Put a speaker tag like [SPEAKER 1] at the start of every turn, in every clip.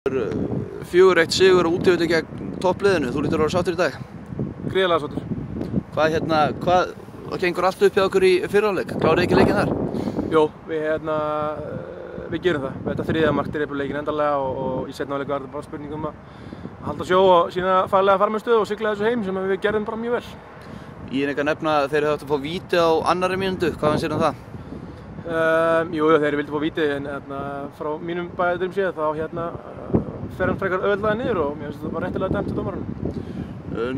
[SPEAKER 1] 4-1 sigur á útivelli gegn toppliðinu. Þú lítur að vera sáttur í dag?
[SPEAKER 2] Gríðarlega sáttur.
[SPEAKER 1] Hvað gengur allt upp hjá okkur í fyrri hálfleik? Klárið ekki leikinn þar?
[SPEAKER 2] Jó, við gerum það. Þetta þriðja mark drepur leikinn endanlega og í seinni hálfleik var þetta bara spurning um að halda sjó og sína faglega farmiðstöðu og sigla þessu heim sem við gerðum bara mjög vel.
[SPEAKER 1] Ég er ekki að nefna að þeir hefðu átt að fá víti á annarri mínútu. Hvað finnst þér um það?
[SPEAKER 2] Jú, þeir vildu fá víti en frá mínum bæðadrým séð þá fer hann frekar auðveldlega niður og mér finnst þetta bara réttilega dæmt til dómaranum.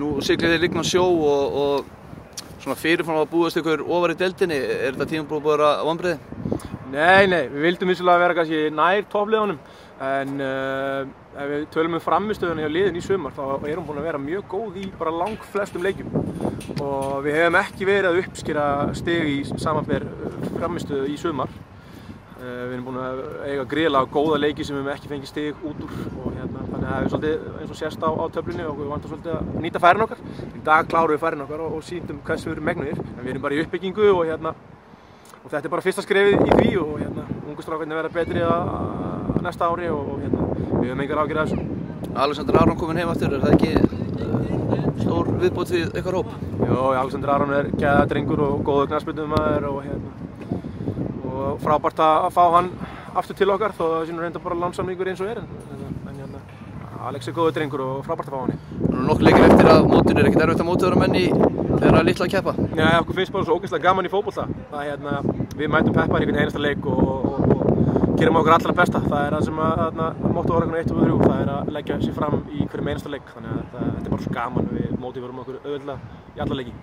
[SPEAKER 1] Nú siglið þið líka á sjó og svona fyrirfram að búast ykkur ofar í deildinni. Er þetta tímabil búið að vera vonbrigði?
[SPEAKER 2] Nei, við vildum vissulega vera kannski nær toppliðunum en ef við tölum frammistöðuna hjá liðin í sumar þá er hún búin að vera mjög góð í bara langflestum leikjum og við hefum ekki verið að uppskera stig í samanber frammistöðu í sumar. Við erum búin að eiga gríðarlega góða leiki sem við hefum ekki fengið stig út úr og þannig að það er svolítið eins og sést á töflunni og við vantum svolítið að nýta færin okkar. Í dag klárum við færin okkar og sýndum hversu við erum megnugir en við erum bara í uppbyggingu og þetta er bara fyrsta skrefið í því og ungu strákarnir verða betri næsta ári og við höfum engar áhyggjur af þessu.
[SPEAKER 1] Alexander Aron kominn heim aftur, er það ekki stór viðbót við ykkar hóp?
[SPEAKER 2] Jó, Alexander Aron er geðveikur drengur og góður knattspyrnumaður og frábært að fá hann aftur til okkar þó það sé nú reyndar bara lánssamningur eins og er en Alex er góður drengur og frábært að fá hann.
[SPEAKER 1] Nú er nokkuð leikir eftir að mótinu, er ekkert erfitt að mótivera menn þegar það er litla að keppa?
[SPEAKER 2] Já, okkur finnst bara svo ógeðslega gaman í fótbolta. Við mætum peppar í einhvern einasta leik og gerum okkur allra besta. Það er það sem motto var 1 og 3, það er að leggja sig fram í hverjum einasta leik. Þannig að þetta er bara svo gaman, við mótiverum okkur auðvitað í alla leiki.